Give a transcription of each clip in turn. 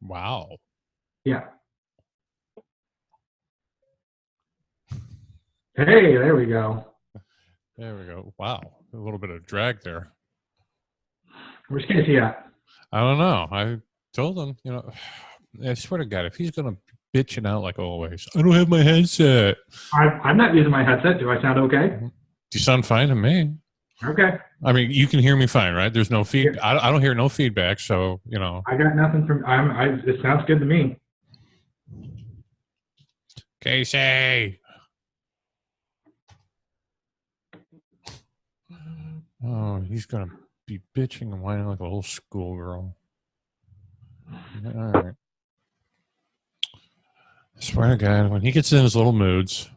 Wow. Yeah. Hey, there we go. There we go. Wow. A little bit of drag there. Where's Casey at? I don't know. I told him, I swear to God, if he's going to bitching out like always, I don't have my headset. I'm not using my headset. Do I sound okay? You sound fine to me. Okay. I mean, you can hear me fine, right? There's no feed. Yeah. I don't hear no feedback, so I got nothing from. It sounds good to me. Casey. Oh, he's gonna be bitching and whining like a little schoolgirl. All right. I swear to God, when he gets in his little moods.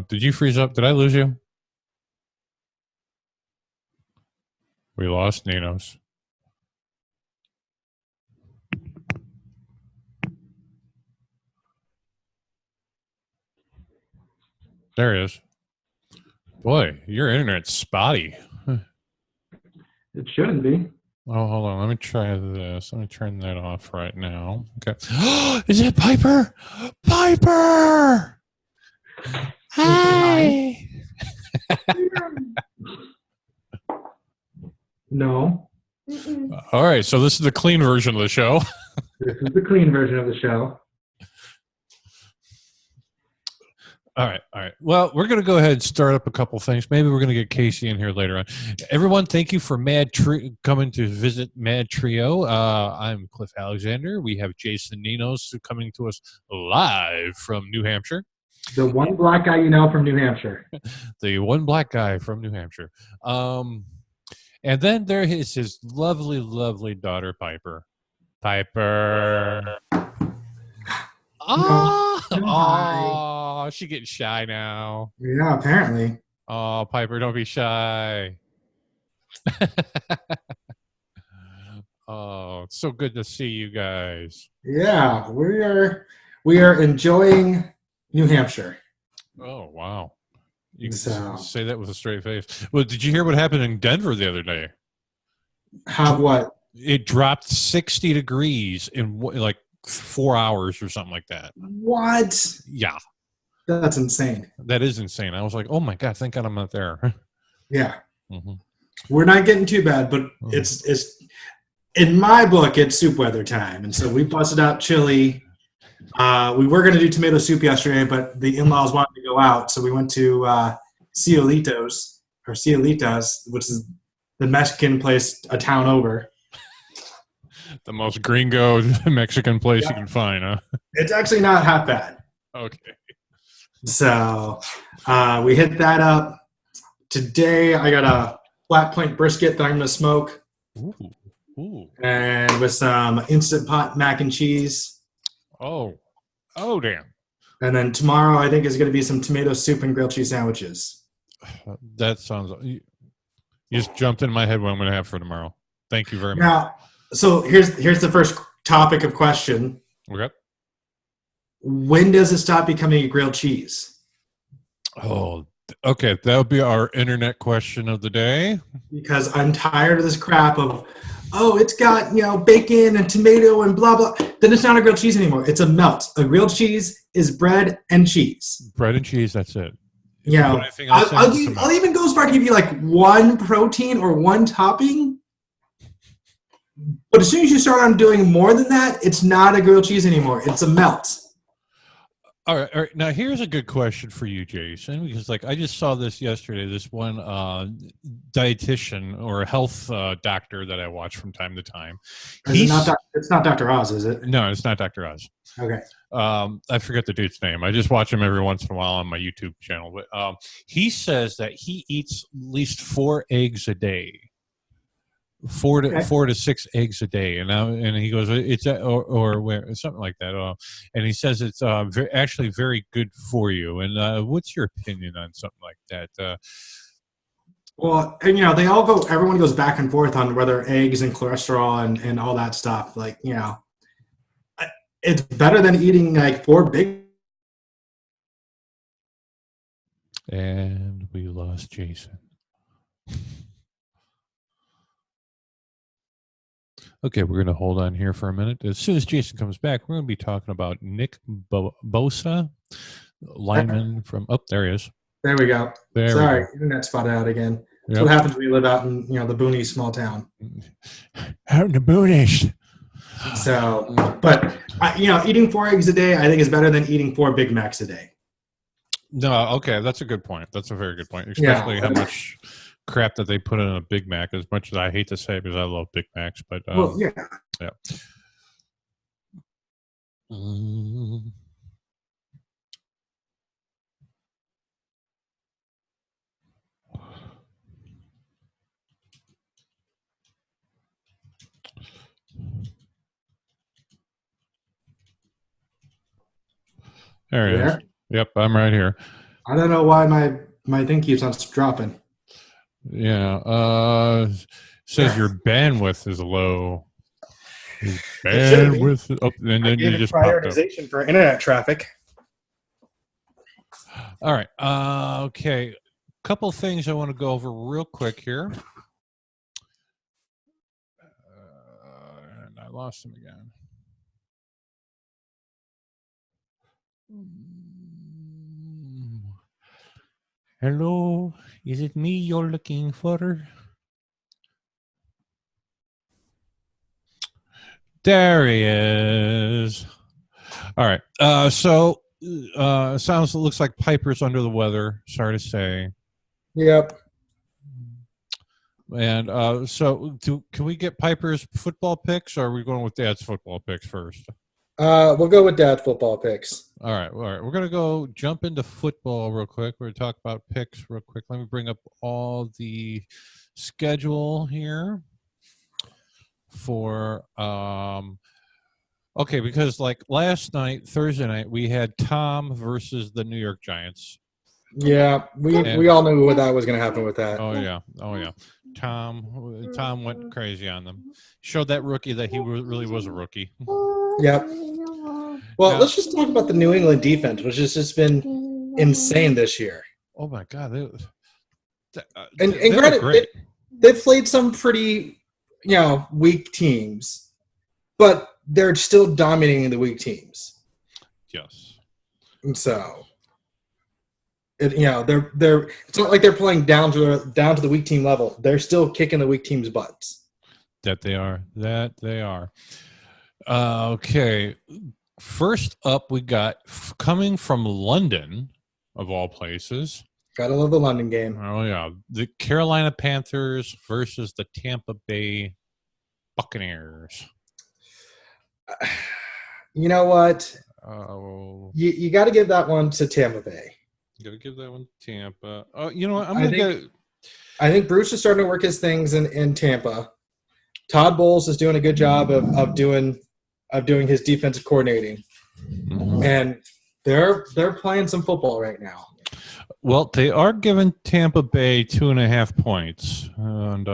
Did you freeze up? Did I lose you? We lost Neenos. There he is. Boy, your internet's spotty. It shouldn't be. Oh, hold on. Let me try this. Let me turn that off right now. Okay. Is it Piper? Piper! Hi! No. All right. So this is the clean version of the show. This is the clean version of the show. All right. Well, we're going to go ahead and start up a couple things. Maybe we're going to get Casey in here later on. Everyone, thank you for coming to visit Mad Trio. I'm Cliff Alexander. We have Jason Neenos coming to us live from New Hampshire. The one black guy you know from New Hampshire. The one black guy from New Hampshire. And then there is his lovely, lovely daughter, Piper. Piper. Oh, she getting shy now. Yeah, apparently. Oh, Piper, don't be shy. Oh, it's so good to see you guys. Yeah, we are enjoying New Hampshire. Oh, wow. You can say that with a straight face. Well, did you hear what happened in Denver the other day? Have what? It dropped 60 degrees in like 4 hours or something like that. What? Yeah. That's insane. That is insane. I was like, oh my God, thank God I'm not there. Yeah. Mm-hmm. We're not getting too bad, but it's in my book, it's soup weather time. And so we busted out chili. We were going to do tomato soup yesterday, but the in-laws wanted to go out. So we went to Cielitas, which is the Mexican place a town over. The most gringo Mexican place you can find, huh? It's actually not half bad. Okay. So we hit that up. Today I got a flat point brisket that I'm going to smoke. Ooh. And with some Instant Pot mac and cheese. Oh, damn. And then tomorrow I think is going to be some tomato soup and grilled cheese sandwiches. That sounds... You just jumped in my head what I'm going to have for tomorrow. Thank you very much. Now, so here's the first topic of question. Okay. When does it stop becoming a grilled cheese? Oh, okay. That'll be our internet question of the day. Because I'm tired of this crap of, it's got, bacon and tomato and blah, blah. Then it's not a grilled cheese anymore. It's a melt. A grilled cheese is bread and cheese. Bread and cheese, that's it. I'll even go as far to give you like one protein or one topping. But as soon as you start on doing more than that, it's not a grilled cheese anymore. It's a melt. All right. Now, here's a good question for you, Jason, because I just saw this yesterday. This one dietitian or health doctor that I watch from time to time. It's not Dr. Oz, is it? No, it's not Dr. Oz. Okay. I forget the dude's name. I just watch him every once in a while on my YouTube channel. But he says that he eats at least 4 eggs a day. 4 to 6 eggs a day, and he goes, it's or something like that, and he says it's actually very good for you. And what's your opinion on something like that? Well, and everyone goes back and forth on whether eggs and cholesterol and all that stuff. It's better than eating 4 big. And we lost Jason. Okay, we're going to hold on here for a minute. As soon as Jason comes back, we're going to be talking about Nick Bosa, lineman from. Oh, there he is. There we go. There Sorry, we go. internet spotted out again. That's Yep. what happens when you live out in the boonies small town. Out in the boonies. So, but eating 4 eggs a day, I think is better than eating 4 Big Macs a day. No, okay, that's a good point. That's a very good point, especially how much crap that they put in a Big Mac. As much as I hate to say it, because I love Big Macs, but yeah. There he is. Yep, I'm right here. I don't know why my thing keeps on dropping. Yeah. Says your bandwidth is low. Bandwidth. Oh, and then you just prioritization for internet traffic. All right. Okay. Couple things I want to go over real quick here. And I lost him again. Hello, is it me you're looking for? There he is. All right. Looks like Piper's under the weather. Sorry to say. Yep. And can we get Piper's football picks, or are we going with Dad's football picks first? We'll go with Dad's football picks. All right. We're going to go jump into football real quick. We're going to talk about picks real quick. Let me bring up all the schedule here for okay, because like last night, Thursday night, we had Tom versus the New York Giants. Yeah, we all knew what that was going to happen with that. Oh yeah. Tom went crazy on them. Showed that rookie that he really was a rookie. Yep. Well, let's just talk about the New England defense, which has just been insane this year. Oh my God! And granted, they've played some pretty weak teams, but they're still dominating the weak teams. Yes. And so, they're it's not like they're playing down to the weak team level. They're still kicking the weak team's butts. That they are. Okay. First up, we got coming from London, of all places. Gotta love the London game. Oh yeah, the Carolina Panthers versus the Tampa Bay Buccaneers. You know what? Oh, you got to give that one to Tampa Bay. You got to give that one to Tampa. Oh, you know what? I think Bruce is starting to work his things in Tampa. Todd Bowles is doing a good job of doing his defensive coordinating, and they're playing some football right now. Well, they are giving Tampa Bay 2.5 points, and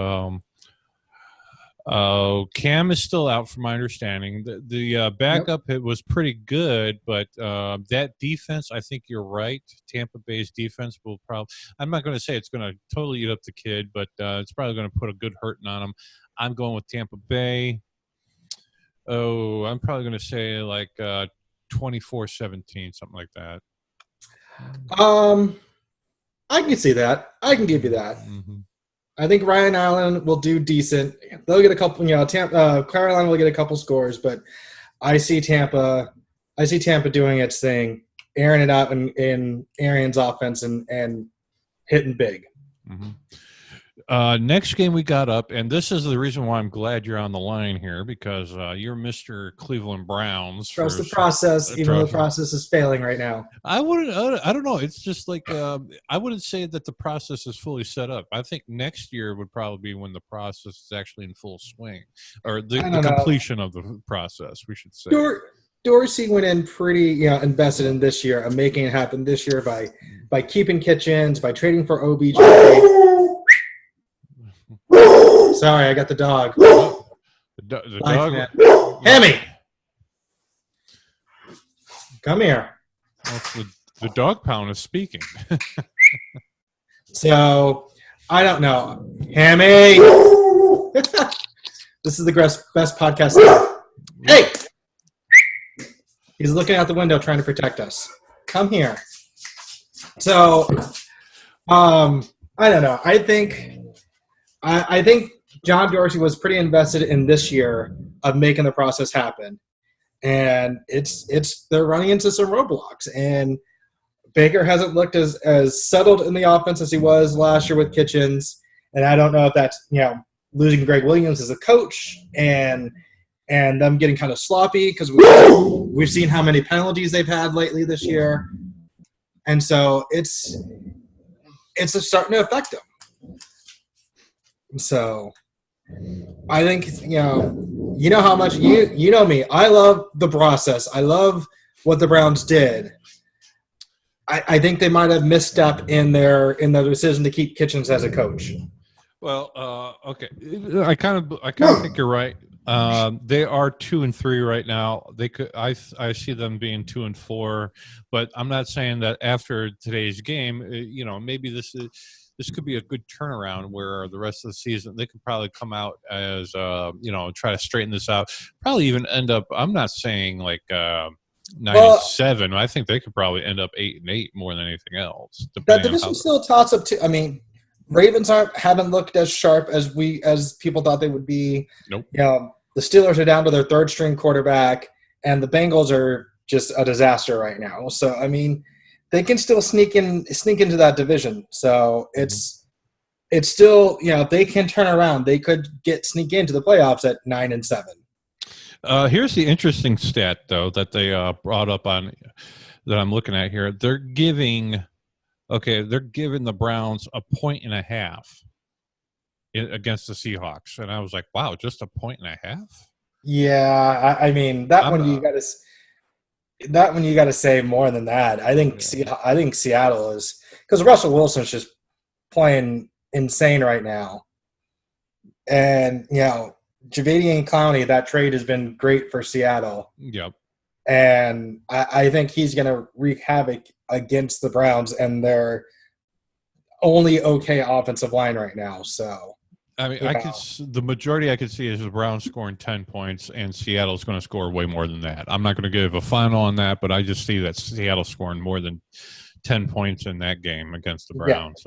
Cam is still out, from my understanding. The backup it was pretty good, but that defense, I think you're right. Tampa Bay's defense will probably. I'm not going to say it's going to totally eat up the kid, but it's probably going to put a good hurting on him. I'm going with Tampa Bay. Oh, I'm probably going to say like 24-17, something like that. I can see that. I can give you that. Mm-hmm. I think Ryan Allen will do decent. They'll get a couple. Carolina will get a couple scores, but I see Tampa doing its thing, airing it out in Arians' offense and hitting big. Mm-hmm. Next game we got up, and this is the reason why I'm glad you're on the line here, because you're Mr. Cleveland Browns. Trust the process, even though the process is failing right now. I don't know. It's just like I wouldn't say that the process is fully set up. I think next year would probably be when the process is actually in full swing, or the completion of the process, we should say. Dorsey went in pretty, invested in this year, and making it happen this year by keeping Kitchens, by trading for OBJ. Sorry, I got the dog. The dog. Hammy, come here. Well, the dog pound is speaking. So I don't know, Hammy. This is the best podcast ever. Hey! He's looking out the window trying to protect us. Come here. So, I don't know. I think John Dorsey was pretty invested in this year of making the process happen. And they're running into some roadblocks. And Baker hasn't looked as settled in the offense as he was last year with Kitchens. And I don't know if that's, losing Greg Williams as a coach and them getting kind of sloppy because we've seen how many penalties they've had lately this year. And so it's starting to affect them. So I think, how much you know me. I love the process. I love what the Browns did. I think they might have misstep in their decision to keep Kitchens as a coach. Well, okay. I kind of think you're right. They are 2-3 right now. They could. I see them being 2-4, but I'm not saying that after today's game, maybe this could be a good turnaround where the rest of the season they could probably come out as try to straighten this out. Probably even end up. I'm not saying like 9-7. I think they could probably end up 8-8 more than anything else. That division still tots up too. I mean, Ravens haven't looked as sharp as people thought they would be. Nope. The Steelers are down to their third string quarterback, and the Bengals are just a disaster right now. So I mean, they can still sneak into that division. So it's still if they can turn around, they could sneak into the playoffs at 9-7. Here's the interesting stat, though, that they brought up on that I'm looking at here. They're giving the Browns 1.5 against the Seahawks, and I was like, "Wow, just 1.5?" Yeah, I mean that one you got to say more than that. I think Seattle is because Russell Wilson's just playing insane right now, and Jadeveon Clowney, that trade has been great for Seattle. Yep. And I think he's going to wreak havoc against the Browns and their only okay offensive line right now. So, I mean, the majority I could see is the Browns scoring 10 points, and Seattle's going to score way more than that. I'm not going to give a final on that, but I just see that Seattle scoring more than 10 points in that game against the Browns.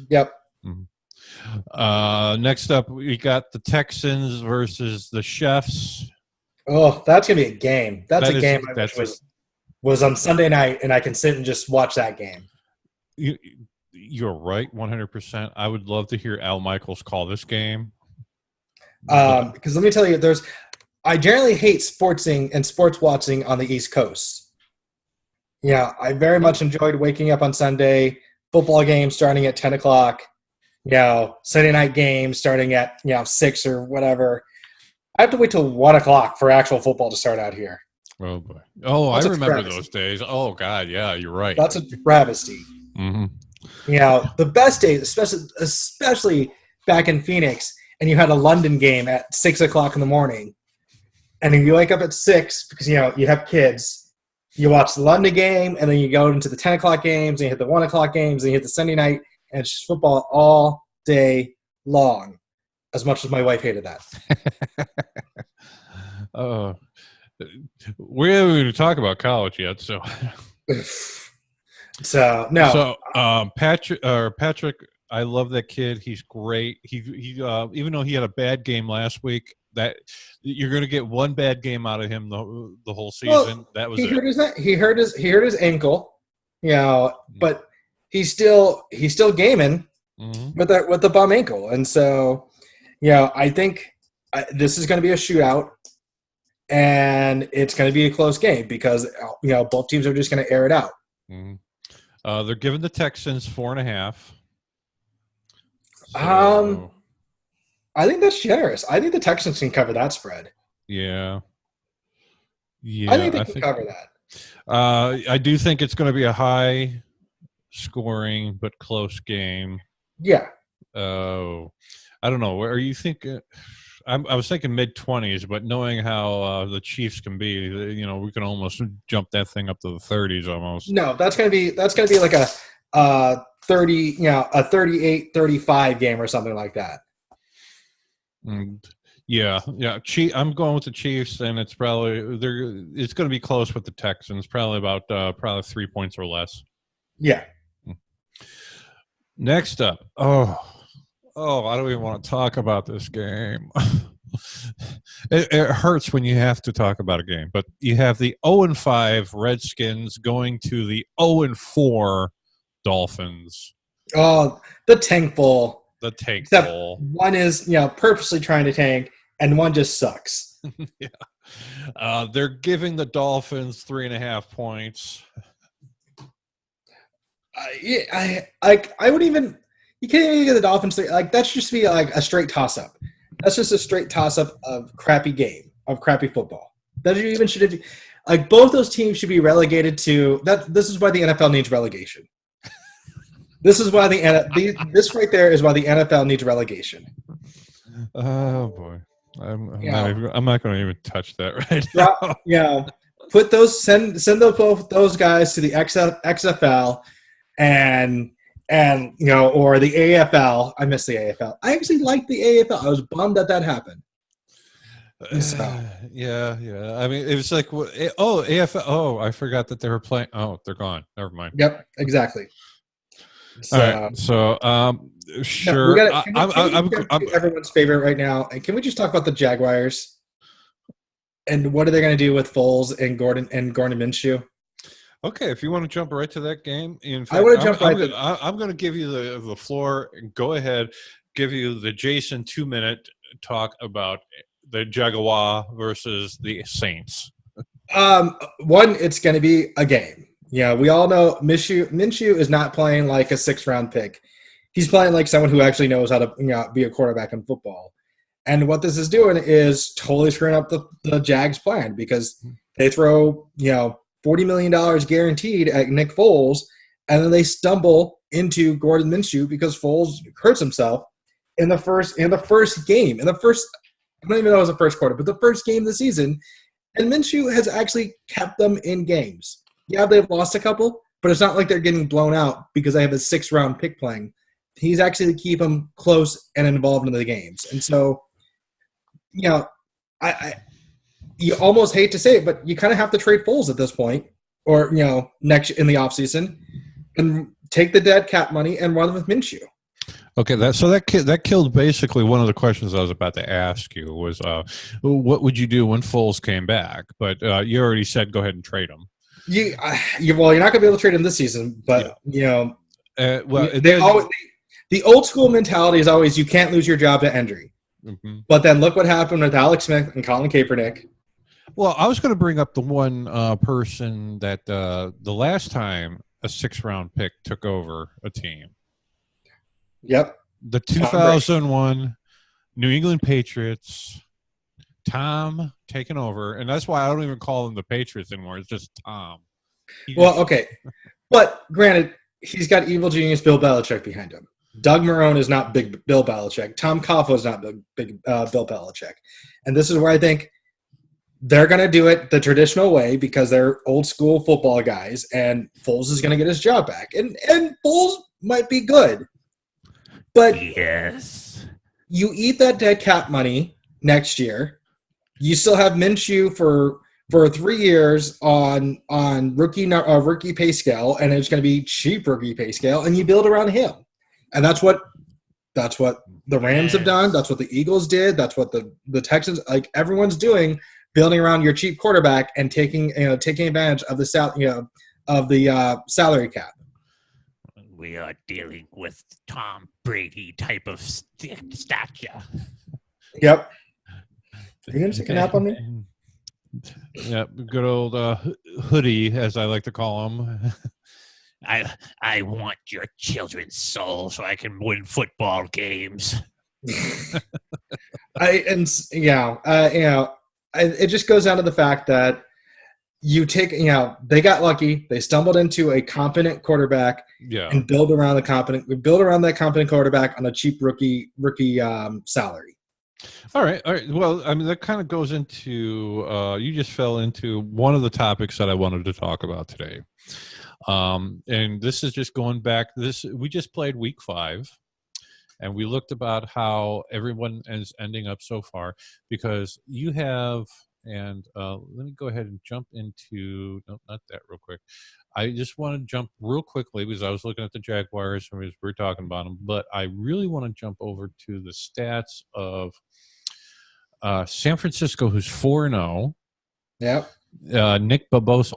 Yep. Mm-hmm. Next up, we got the Texans versus the Chiefs. Oh, that's gonna be a game. That's a game I wish was on Sunday night, and I can sit and just watch that game. You're right, 100%. I would love to hear Al Michaels call this game. Because let me tell you, I generally hate sports watching on the East Coast. Yeah, I very much enjoyed waking up on Sunday, football game starting at 10 o'clock. Sunday night game starting at 6 or whatever. I have to wait till 1 o'clock for actual football to start out here. Oh boy! I remember those days. Oh God, yeah, you're right. That's a travesty. Mm-hmm. The best days, especially back in Phoenix, and you had a London game at 6 o'clock in the morning, and then you wake up at 6 because you have kids. You watch the London game, and then you go into the 10 o'clock games, and you hit the 1 o'clock games, and you hit the Sunday night, and it's just football all day long. As much as my wife hated that. We haven't even talked about college yet, so. So no. So Patrick, I love that kid. He's great. He even though he had a bad game last week, that you're going to get one bad game out of him the whole season. Well, that was he hurt his ankle, but he's still gaming with the bum ankle, and so. I think this is going to be a shootout, and it's going to be a close game because both teams are just going to air it out. Mm-hmm. They're giving the Texans 4.5. So, I think that's generous. I think the Texans can cover that spread. Yeah. I think they can cover that. I do think it's going to be a high scoring but close game. Yeah. I don't know. Are you thinking? I was thinking mid-20s, but knowing how the Chiefs can be, we can almost jump that thing up to the 30s almost. No, that's gonna be like a 38-35 game or something like that. Yeah. I'm going with the Chiefs, and it's going to be close with the Texans. Probably about 3 points or less. Yeah. Next up, I don't even want to talk about this game. It hurts when you have to talk about a game, but you have the 0-5 Redskins going to the 0-4 Dolphins. Oh, the tank bowl. The tank Except bowl. one is, purposely trying to tank, and one just sucks. Yeah. They're giving the Dolphins 3.5 points. I would even. You can't even get the Dolphins. That should just be like a straight toss-up. That's just a straight toss-up of crappy game, of crappy football. That you even should have. Like, both those teams should be relegated to that. This is why the NFL needs relegation. This is why this right there is why the NFL needs relegation. Oh boy, I'm not going to even touch that right now. Yeah, put those send both those guys to the XFL and or the AFL. I miss the AFL. I actually liked the AFL. I was bummed that happened. So. Yeah. I mean, it was like, AFL. Oh, I forgot that they were playing. Oh, they're gone. Never mind. Yep, exactly. All right. So, sure. I'm everyone's favorite right now. And can we just talk about the Jaguars? And what are they going to do with Foles and Gordon Minshew? Okay, if you want to jump right to that game, in fact, I want to jump I'm going to give you the floor. Go ahead, give you the Jason 2-minute talk about the Jaguar versus the Saints. One, it's going to be a game. Yeah, we all know Minshew is not playing like a 6th-round pick. He's playing like someone who actually knows how to be a quarterback in football. And what this is doing is totally screwing up the Jags' plan because they throw $40 million guaranteed at Nick Foles, and then they stumble into Gordon Minshew because Foles hurts himself in the first game. I don't even know it was the first quarter, but the first game of the season. And Minshew has actually kept them in games. Yeah, they've lost a couple, but it's not like they're getting blown out because they have a 6th-round pick playing. He's actually keep them close and involved in the games. And so, you almost hate to say it, but you kind of have to trade Foles at this point, or next in the offseason, and take the dead cap money and run with Minshew. Okay, that killed basically one of the questions I was about to ask you was, what would you do when Foles came back? But you already said go ahead and trade him. You're not going to be able to trade him this season, but the old school mentality is always you can't lose your job to injury. Mm-hmm. But then look what happened with Alex Smith and Colin Kaepernick. Well, I was going to bring up the one person that the last time a 6th-round pick took over a team. Yep. The 2001 New England Patriots. Tom taking over, and that's why I don't even call him the Patriots anymore. It's just Tom. Okay. But granted, he's got evil genius Bill Belichick behind him. Doug Marrone is not big Bill Belichick. Tom Coughlin is not big Bill Belichick. And this is where I think they're going to do it the traditional way because they're old school football guys, and Foles is going to get his job back. And Foles might be good. But yes, you eat that dead cap money next year. You still have Minshew for 3 years on rookie pay scale, and it's going to be cheap rookie pay scale, and you build around him. And that's what the Rams have done. That's what the Eagles did. That's what the Texans, like everyone's doing, building around your cheap quarterback and taking advantage of the salary cap. We are dealing with Tom Brady type of stature. Yep. Are you going to take a nap on me? Yeah, good old hoodie, as I like to call him. I want your children's soul so I can win football games. It just goes down to the fact that they got lucky. They stumbled into a competent quarterback and build around that competent quarterback on a cheap rookie salary. All right. Well, I mean, that kind of goes into you just fell into one of the topics that I wanted to talk about today. And this is just going back. We just played week 5, and we looked about how everyone is ending up so far, because you have, and let me go ahead and jump into, no, not that real quick. I just want to jump real quickly because I was looking at the Jaguars and we were talking about them, but I really want to jump over to the stats of San Francisco, who's 4-0. Yep. Nick Bobosa.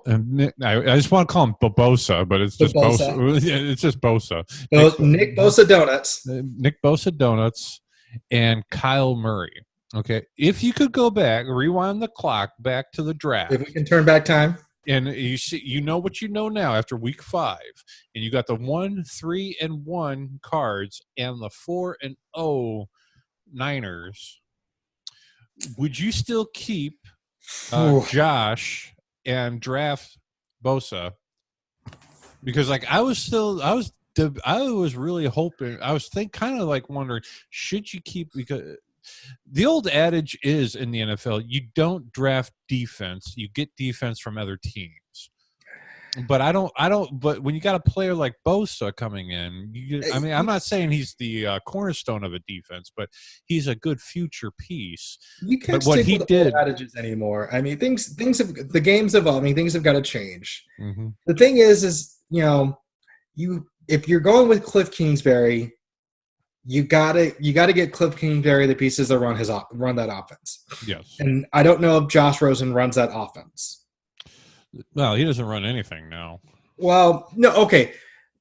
I just want to call him Bobosa, but it's just Bosa. It's just Bosa. Nick Bosa Donuts. Nick Bosa Donuts and Kyle Murray. Okay, if you could go back, rewind the clock back to the draft. If we can turn back time. And you see, you know what you know now after week 5, and you got the 1-3-1 cards and the 4-0 Niners. Would you still keep Josh and draft Bosa? Because like I was really hoping, I was kind of like wondering, should you keep, because the old adage is in the NFL, you don't draft defense, you get defense from other teams. But but when you got a player like Bosa coming in, I'm not saying he's the cornerstone of a defense, but he's a good future piece. You can't stick with old adages anymore. I mean, the game's evolving, things have got to change. Mm-hmm. The thing is if you're going with Cliff Kingsbury, you gotta get Cliff Kingsbury the pieces that run that offense. Yes. And I don't know if Josh Rosen runs that offense. Well, he doesn't run anything now. Well, no, okay.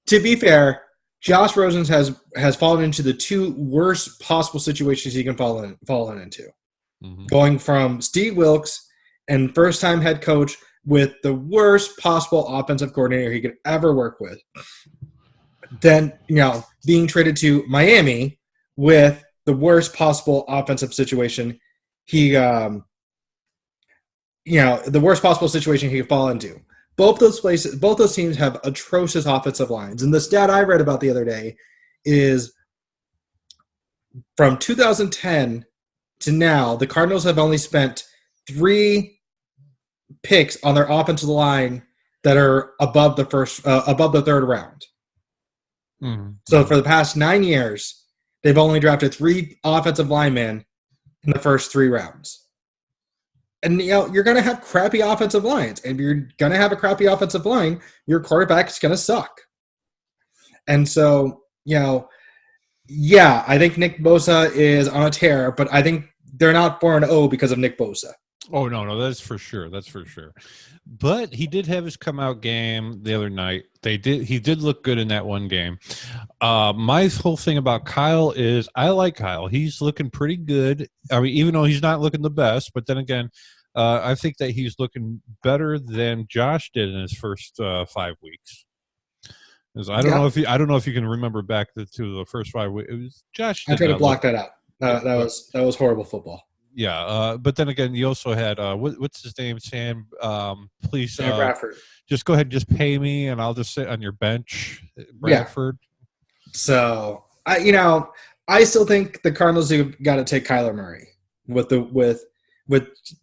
To be fair, Josh Rosen has fallen into the 2 worst possible situations he can fall into. Mm-hmm. Going from Steve Wilkes and first-time head coach with the worst possible offensive coordinator he could ever work with. Then, being traded to Miami with the worst possible offensive situation the worst possible situation he could fall into. Both those teams have atrocious offensive lines. And the stat I read about the other day is from 2010 to now, the Cardinals have only spent 3 picks on their offensive line that are above the 3rd round. Mm-hmm. So for the past 9 years, they've only drafted 3 offensive linemen in the first 3 rounds. And you're going to have crappy offensive lines. And if you're going to have a crappy offensive line, your quarterback is going to suck. And so, I think Nick Bosa is on a tear, but I think they're not 4-0 because of Nick Bosa. Oh, no, that's for sure. That's for sure. But he did have his come-out game the other night. He did look good in that one game. My whole thing about Kyle is I like Kyle. He's looking pretty good. I mean, even though he's not looking the best, but then again, I think that he's looking better than Josh did in his first 5 weeks. I don't know if you can remember back to the first 5 weeks. It was Josh. I tried to block that out. That was horrible football. Yeah, but then again, you also had what's his name? Sam. Please, Sam Bradford. Just go ahead and just pay me, and I'll just sit on your bench, Bradford. Yeah. So I still think the Cardinals have got to take Kyler Murray with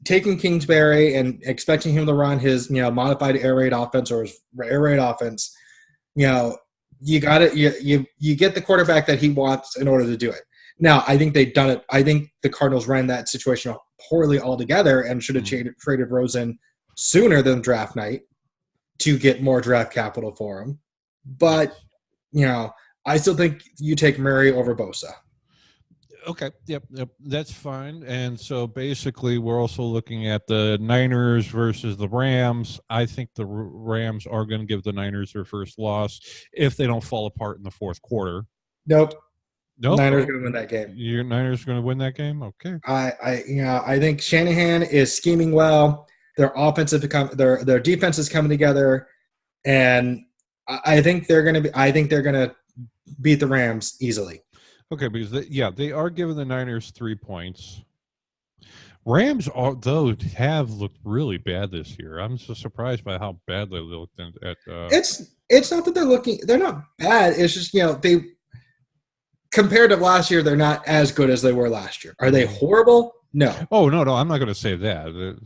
taking Kingsbury and expecting him to run his modified air raid offense or his air raid offense. You got it. You get the quarterback that he wants in order to do it. Now, I think they've done it. I think the Cardinals ran that situation poorly altogether and should have traded Rosen sooner than draft night to get more draft capital for him. But, I still think you take Murray over Bosa. Okay, yep, that's fine. And so basically we're also looking at the Niners versus the Rams. I think the Rams are going to give the Niners their first loss if they don't fall apart in the 4th quarter. Nope. Niners going to win that game. Your Niners going to win that game? Okay. I think Shanahan is scheming well. Their their defense is coming together, and I think they're going to beat the Rams easily. Okay, because they are giving the Niners 3 points. Rams have looked really bad this year. I'm so surprised by how bad they looked at. It's not that they're not bad. It's just they. Compared to last year, they're not as good as they were last year. Are they horrible? No. Oh, no, I'm not going to say that.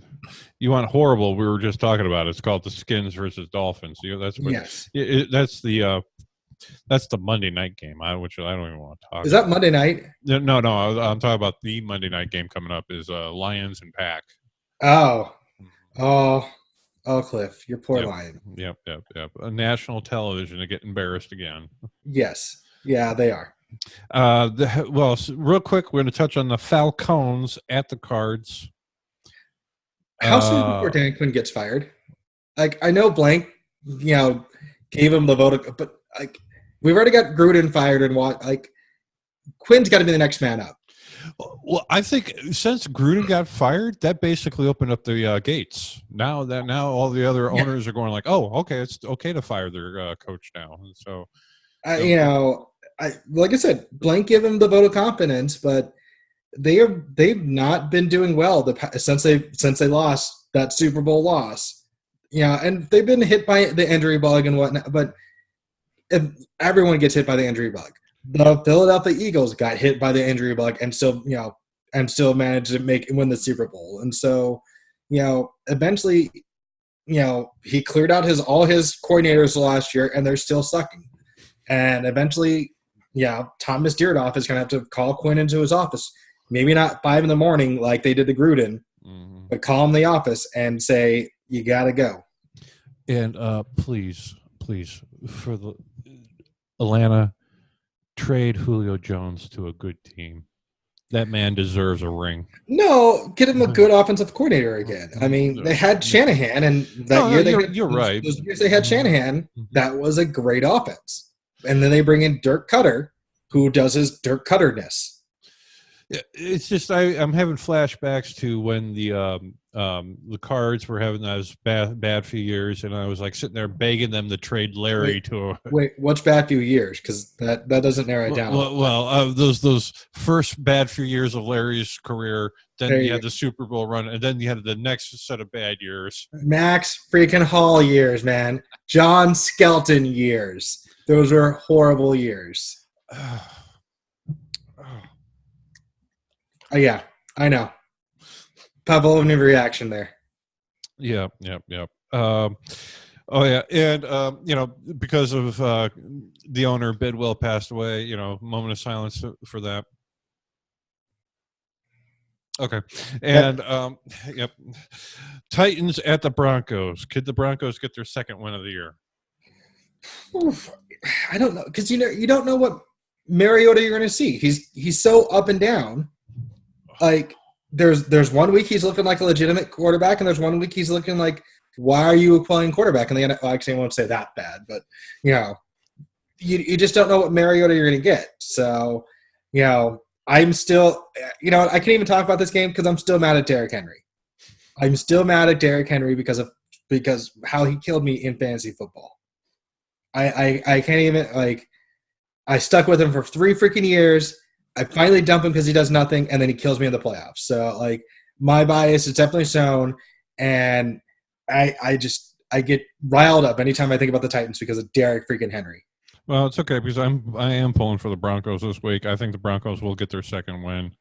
You want horrible, we were just talking about it. It's called the Skins versus Dolphins. That's what, yes. That's the That's the Monday night game, which I don't even want to talk Is that about. Monday night? No, I'm talking about the Monday night game coming up is Lions and Pack. Oh, Cliff, your poor Yep. Lion. Yep. National television to get embarrassed again. Yes. Yeah, they are. Real quick, we're going to touch on the Falcons at the Cards. How soon before Dan Quinn gets fired? Like, I know Blank, gave him the vote, but like, we've already got Gruden fired, and Quinn's got to be the next man up. Well, I think since Gruden got fired, that basically opened up the gates. Now all the other owners are going like, oh, okay, it's okay to fire their coach now. And so, like I said, Blank gave him the vote of confidence, but they've not been doing well since they lost that Super Bowl loss. And they've been hit by the injury bug and whatnot, but everyone gets hit by the injury bug. The Philadelphia Eagles got hit by the injury bug and still managed to win the Super Bowl. And so, eventually, he cleared out all his coordinators last year, and they're still sucking. And eventually, Thomas Dierdorf is going to have to call Quinn into his office. Maybe not 5 a.m. like they did to Gruden, but call him in the office and say, you got to go. And please, for the Atlanta, trade Julio Jones to a good team. That man deserves a ring. No, get him a good offensive coordinator again. I mean, they had Shanahan, and you're right. Those years they had Shanahan, that was a great offense. And then they bring in Dirk Cutter, who does his Dirk Cutterness. It's just I'm having flashbacks to when the Cards were having those bad few years, and I was like sitting there begging them to trade Larry Wait, what's bad few years? Because that doesn't narrow it down. Those first bad few years of Larry's career, then you had the Super Bowl run, and then you had the next set of bad years. Max freaking Hall years, man. John Skelton years. Those were horrible years. Yeah, I know. Pavlovian reaction there. Yeah. And because of the owner Bidwell passed away, moment of silence for that. Okay, and Titans at the Broncos. Could the Broncos get their second win of the year? Oof, I don't know, because you don't know what Mariota you're going to see. He's so up and down. Like, there's 1 week he's looking like a legitimate quarterback, and there's 1 week he's looking like, why are you playing quarterback? And actually, I won't say that bad, but you just don't know what Mariota you're going to get. So, I'm still, I can't even talk about this game because I'm still mad at Derrick Henry. I'm still mad at Derrick Henry because how he killed me in fantasy football. I can't even, I stuck with him for 3 freaking years. I finally dump him because he does nothing, and then he kills me in the playoffs. So, my bias is definitely shown, and I get riled up anytime I think about the Titans because of Derrick freaking Henry. Well, it's okay because I am pulling for the Broncos this week. I think the Broncos will get their second win.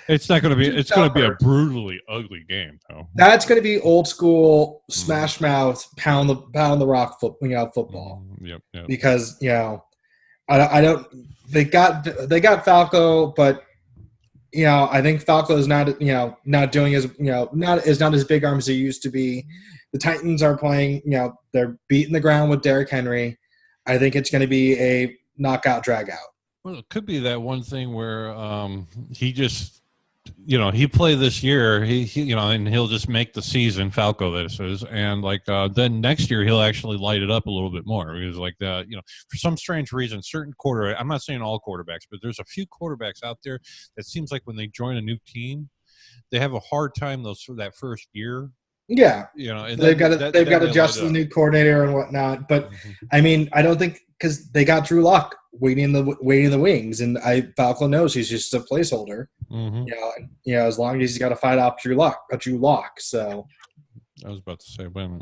It's not going to be. It's going to be a brutally ugly game, though. That's going to be old school smash mouth, pound the rock football. Yep. Because I don't. They got Falco, but I think Falco is not not doing as not as big arm as he used to be. The Titans are playing. They're beating the ground with Derrick Henry. I think it's going to be a knockout dragout. Well, it could be that one thing where he just. He played this year. He and he'll just make the season. Falco, this is, and then next year he'll actually light it up a little bit more because for some strange reason, certain I'm not saying all quarterbacks, but there's a few quarterbacks out there that seems like when they join a new team, they have a hard time that first year. Yeah, and they've got to adjust to the new coordinator and whatnot. But I mean, I don't think because they got Drew Lock waiting in the wings, and Falco knows he's just a placeholder. As long as he's got to fight off Drew Lock. So I was about to say when.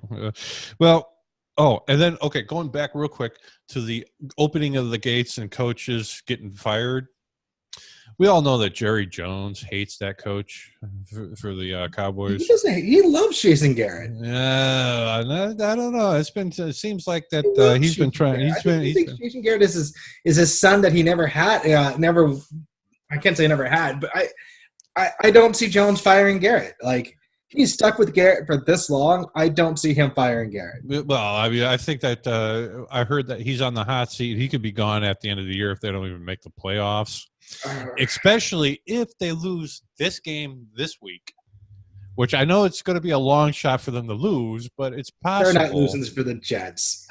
And then going back real quick to the opening of the gates and coaches getting fired. We all know that Jerry Jones hates that coach for the Cowboys. He doesn't. He loves Jason Garrett. Yeah, I don't know. It seems like that he's been trying. Jason Garrett is his son that he never had. Never. I can't say never had, but I don't see Jones firing Garrett. Like, he's stuck with Garrett for this long. I don't see him firing Garrett. Well, I mean, I think that I heard that he's on the hot seat. He could be gone at the end of the year if they don't even make the playoffs, especially if they lose this game this week, which I know it's going to be a long shot for them to lose, but it's possible. They're not losing this for the Jets.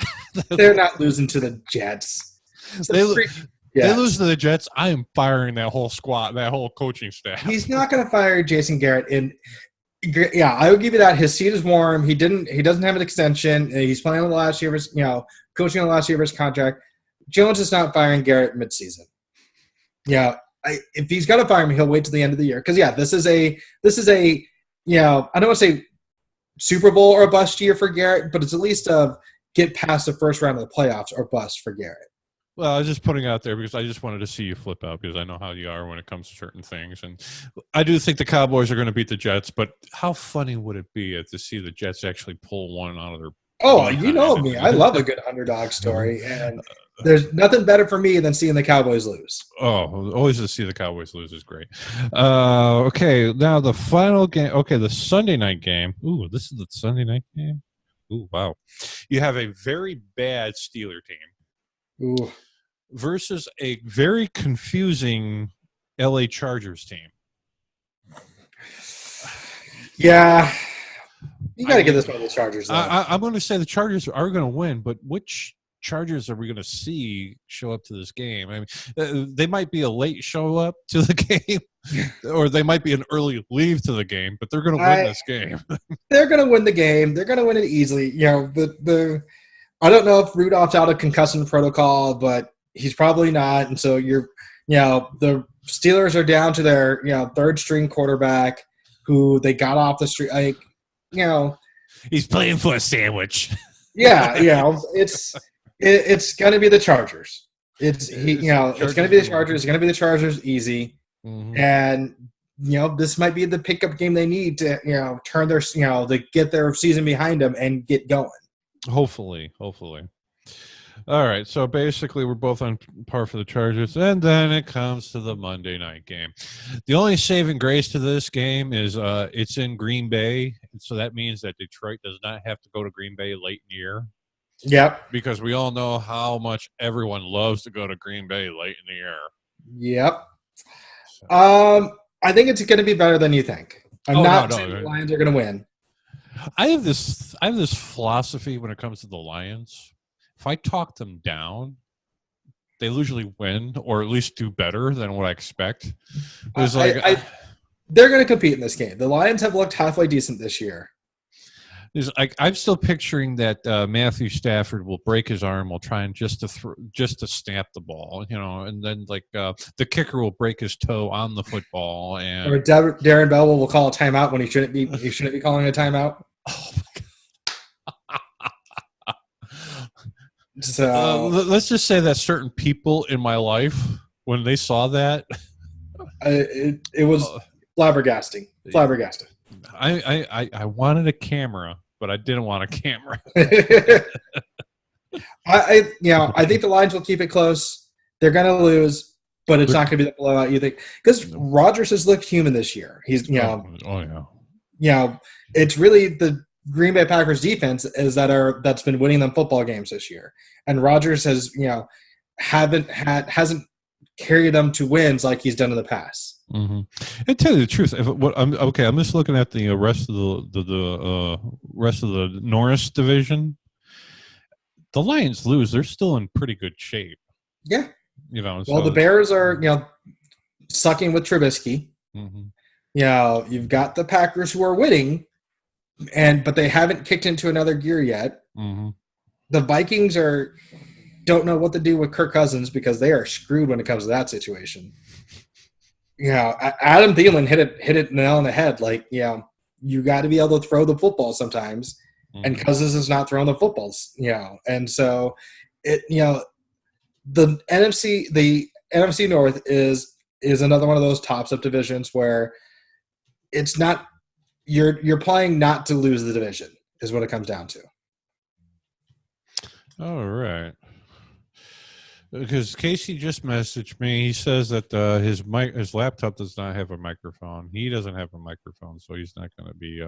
They're not losing to the Jets. They lose to the Jets. I am firing that whole squad, that whole coaching staff. He's not going to fire Jason Garrett. And yeah, I will give you that. His seat is warm. He doesn't have an extension. He's playing on the last year of his, coaching on the last year of his contract. Jones is not firing Garrett midseason. Yeah, if he's going to fire him, he'll wait till the end of the year. Because this is a I don't want to say Super Bowl or bust year for Garrett, but it's at least get past the first round of the playoffs or bust for Garrett. Well, I was just putting it out there because I just wanted to see you flip out because I know how you are when it comes to certain things. And I do think the Cowboys are going to beat the Jets, but how funny would it be to see the Jets actually pull one out of their – Oh, you know me. I love a good underdog story, and there's nothing better for me than seeing the Cowboys lose. Oh, always to see the Cowboys lose is great. Okay, now the final game. Okay, the Sunday night game. Ooh, this is the Sunday night game? Ooh, wow. You have a very bad Steeler team. Ooh. Versus a very confusing LA Chargers team. Yeah. You got to give this one to the Chargers. I'm going to say the Chargers are going to win, but which Chargers are we going to see show up to this game? I mean, they might be a late show up to the game, or they might be an early leave to the game, but they're going to win this game. They're going to win the game. They're going to win it easily. I don't know if Rudolph's out of concussion protocol, but he's probably not. And so the Steelers are down to their, third string quarterback who they got off the street. He's playing for a sandwich. Yeah. It's going to be the Chargers. It's going to be the Chargers. It's going to be the Chargers easy. Mm-hmm. And, this might be the pickup game they need to, turn their, to get their season behind them and get going. Hopefully. All right, so basically we're both on par for the Chargers, and then it comes to the Monday night game. The only saving grace to this game is it's in Green Bay, so that means that Detroit does not have to go to Green Bay late in the year. Yep. Because we all know how much everyone loves to go to Green Bay late in the year. Yep. So. I think it's going to be better than you think. I'm not saying the Lions are going to win. I have this philosophy when it comes to the Lions. If I talk them down, they usually win or at least do better than what I expect. They're going to compete in this game. The Lions have looked halfway decent this year. I'm still picturing that Matthew Stafford will break his arm while trying just to snap the ball, and then the kicker will break his toe on the football, or Darren Bell will call a timeout when he shouldn't be calling a timeout. Oh my God. So let's just say that certain people in my life, when they saw that, it was flabbergasting. I wanted a camera, but I didn't want a camera. I think the Lions will keep it close. They're going to lose, but it's not going to be the blowout you think. Because Rodgers has looked human this year. He's it's really the Green Bay Packers defense that's been winning them football games this year, and Rodgers has hasn't carried them to wins like he's done in the past. Mm-hmm. And tell you the truth, I'm just looking at the rest of the rest of the Norris division. The Lions lose; they're still in pretty good shape. Yeah, So the Bears are sucking with Trubisky. Mm-hmm. You've got the Packers who are winning, but they haven't kicked into another gear yet. Mm-hmm. The Vikings don't know what to do with Kirk Cousins because they are screwed when it comes to that situation. Adam Thielen hit it nail on the head. You got to be able to throw the football sometimes, and Cousins is not throwing the footballs. And so the NFC North is is another one of those top subdivisions where it's not you're playing not to lose the division is what it comes down to. All right. Because Casey just messaged me. He says that his laptop does not have a microphone. He doesn't have a microphone, so he's not going to be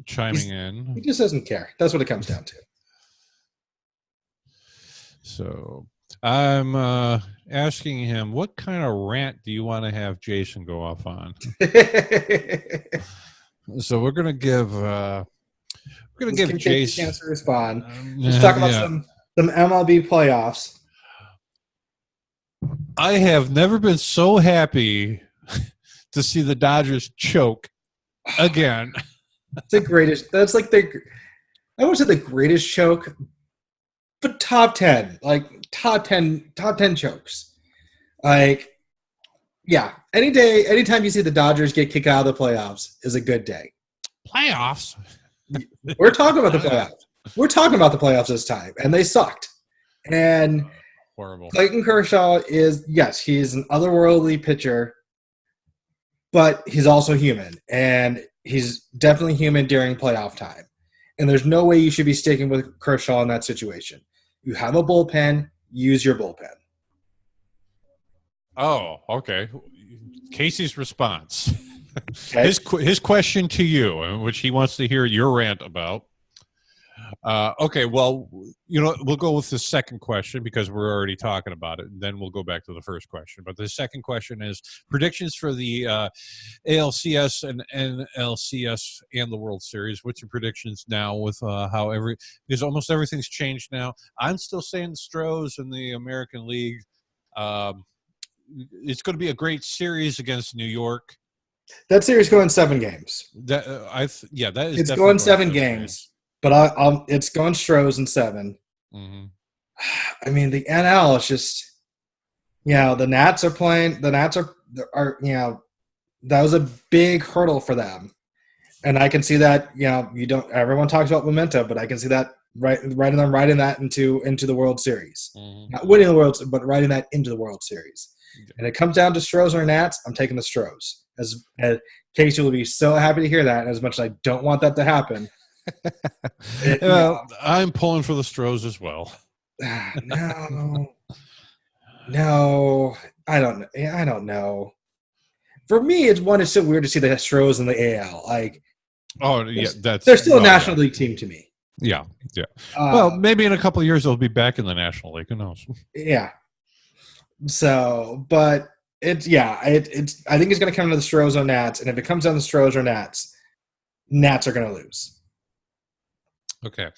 chiming in. He just doesn't care. That's what it comes down to. So I'm asking him, what kind of rant do you want to have Jason go off on? So we're going to give Jason a chance to respond. Let's talk about some MLB playoffs. I have never been so happy to see the Dodgers choke again. It's the greatest. That's like I won't say the greatest choke, but top 10, like top 10 chokes. Like, yeah, anytime you see the Dodgers get kicked out of the playoffs is a good day. Playoffs? We're talking about the playoffs. We're talking about the playoffs this time, and they sucked. And horrible. Clayton Kershaw he's an otherworldly pitcher, but he's also human, and he's definitely human during playoff time. And there's no way you should be sticking with Kershaw in that situation. You have a bullpen, use your bullpen. Oh, okay. Casey's response. Okay. His question to you, which he wants to hear your rant about. Okay, well, we'll go with the second question because we're already talking about it. And then we'll go back to the first question. But the second question is predictions for the ALCS and NLCS and the World Series. What's your predictions now with because almost everything's changed now. I'm still saying the Stros and the American League. It's going to be a great series against New York. That series going 7 games. That is. It's going 7 games. But it's going Stros in 7. Mm-hmm. I mean, the NL is just, the Nats are playing. The Nats are that was a big hurdle for them, and I can see that. Everyone talks about momentum, but I can see that writing that into the World Series, not winning the World, but writing that into the World Series. And it comes down to Stros or Nats. I'm taking the Stros. As Casey will be so happy to hear that. As much as I don't want that to happen. I'm pulling for the Stros as well. No, I don't know. For me, it's so weird to see the Stros in the AL. Like, they're still a National League team to me. Yeah. Well, maybe in a couple of years they'll be back in the National League. Who knows? Yeah. So, but I think it's going to come to the Stros or Nats, and if it comes down to Stros or Nats, Nats are going to lose. Okay,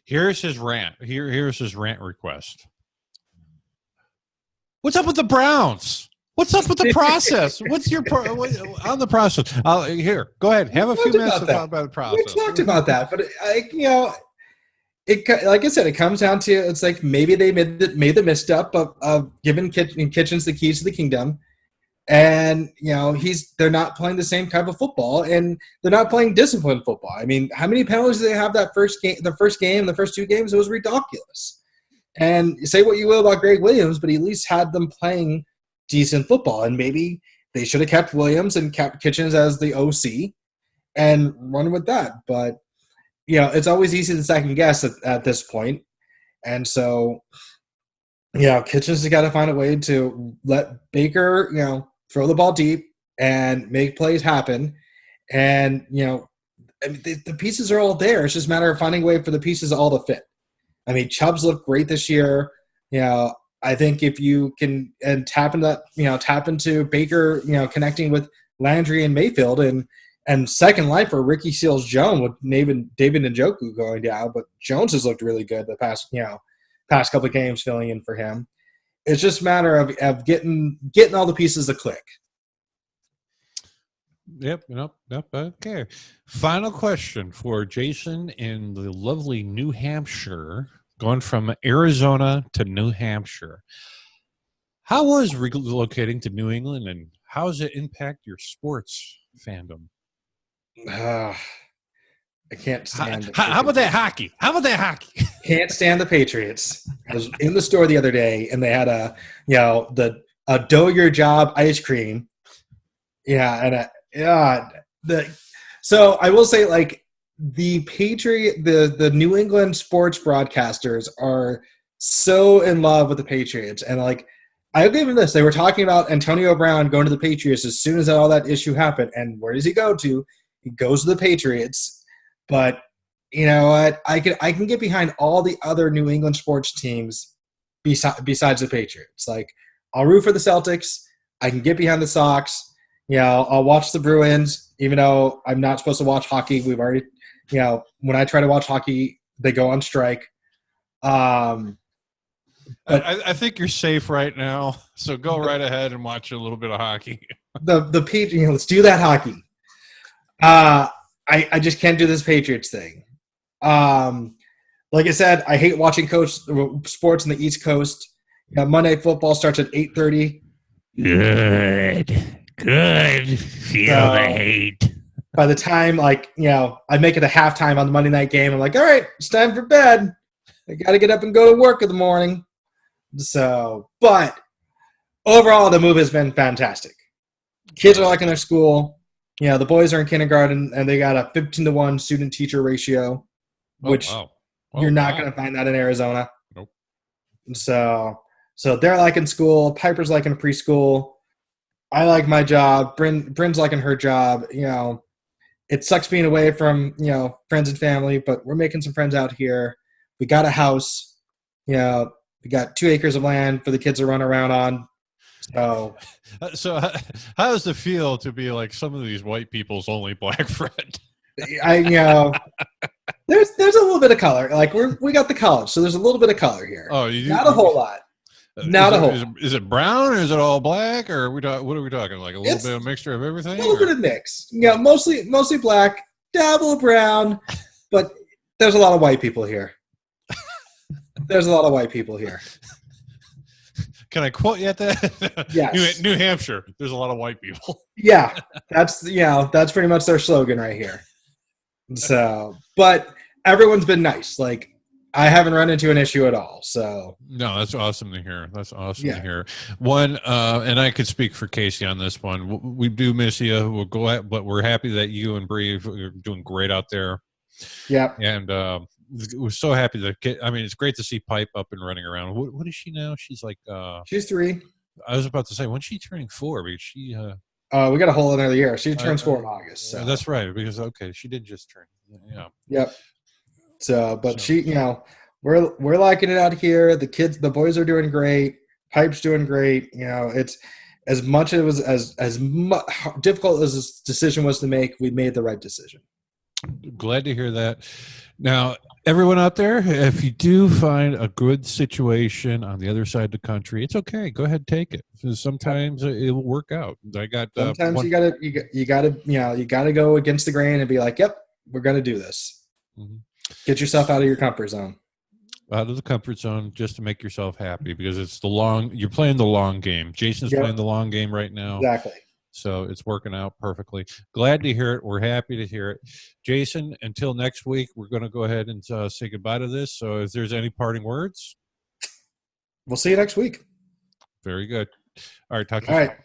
here's his rant. Here's his rant request. What's up with the Browns? What's up with the process? What's your on the process? Here, go ahead. Have a few minutes to talk about the process. We talked about that, but it like I said, it comes down to it's like maybe they made the misstep of giving Kitchens the keys to the kingdom. And, they're not playing the same type of football, and they're not playing disciplined football. I mean, how many penalties did they have the first game, the first 2 games? It was ridiculous. And say what you will about Greg Williams, but he at least had them playing decent football. And maybe they should have kept Williams and kept Kitchens as the OC and run with that. But, it's always easy to second guess at this point. And so, Kitchens has got to find a way to let Baker, throw the ball deep and make plays happen. And, the pieces are all there. It's just a matter of finding a way for the pieces all to fit. I mean, Chubb's looked great this year. I think if you can tap into Baker, connecting with Landry and Mayfield and second life for Ricky Seals-Jones with David Njoku going down. But Jones has looked really good the past couple of games filling in for him. It's just a matter of getting all the pieces to click. Yep. Okay. Final question for Jason in the lovely New Hampshire, going from Arizona to New Hampshire. How was relocating to New England, and how does it impact your sports fandom? I can't stand it. How about that hockey? can't stand the Patriots. I was in the store the other day, and they had a dough your job ice cream. Yeah, and so I will say, like, the New England sports broadcasters are so in love with the Patriots, and like, I'll give them this: they were talking about Antonio Brown going to the Patriots as soon as all that issue happened, and where does he go to? He goes to the Patriots. But you know what? I can get behind all the other New England sports teams besides the Patriots. Like, I'll root for the Celtics. I can get behind the Sox. I'll watch the Bruins, even though I'm not supposed to watch hockey. We've already, when I try to watch hockey, they go on strike. But I think you're safe right now, so go right ahead and watch a little bit of hockey. The Patriots, let's do that hockey. I just can't do this Patriots thing. Like I said, I hate watching sports on the East Coast. Monday Night Football starts at 8:30. Good. Feel the hate. By the time, I make it to halftime on the Monday night game, I'm like, all right, it's time for bed. I got to get up and go to work in the morning. So, but overall, the move has been fantastic. Kids are liking their school. The boys are in kindergarten, and they got a 15-to-1 student-teacher ratio, which you're not going to find that in Arizona. Nope. So they're liking school. Piper's liking preschool. I like my job. Bryn's liking her job. It sucks being away from, friends and family, but we're making some friends out here. We got a house. We got 2 acres of land for the kids to run around on. So how does it feel to be like some of these white people's only black friend? There's a little bit of color. Like, we got the college, so there's a little bit of color here. Oh, not a whole lot. Not a whole. Is it brown, or is it all black, or what are we talking? Like a little bit of mixture of everything? A little bit of mix. Mostly black, dabble of brown, but there's a lot of white people here. Can I quote you at that? Yes. New Hampshire. There's a lot of white people. Yeah, that's pretty much their slogan right here. So, but everyone's been nice. Like, I haven't run into an issue at all. So no, that's awesome to hear. To hear. One, and I could speak for Casey on this one. We do miss you. We'll go at, but we're happy that you and Bree are doing great out there. Yeah, and we're so happy that it's great to see Pipe up and running around. What is she now? She's like she's 3. I was about to say, when's she turning 4? Because she we got a whole other year. She turns 4 in August. So. That's right, because she did just turn. Yeah. Yep. So, but she, we're liking it out here. The boys are doing great. Pipe's doing great. It's as much as difficult as this decision was to make, we made the right decision. Glad to hear that. Now, everyone out there, if you do find a good situation on the other side of the country, it's okay. Go ahead and take it. Sometimes it will work out. Sometimes you gotta go against the grain and be like, "Yep, we're gonna do this." Mm-hmm. Get yourself out of your comfort zone. Out of the comfort zone, just to make yourself happy, because you're playing the long game. Jason's playing the long game right now. Exactly. So it's working out perfectly. Glad to hear it. We're happy to hear it. Jason, until next week, we're going to go ahead and say goodbye to this. So if there's any parting words. We'll see you next week. Very good. All right. Talk to you. All right.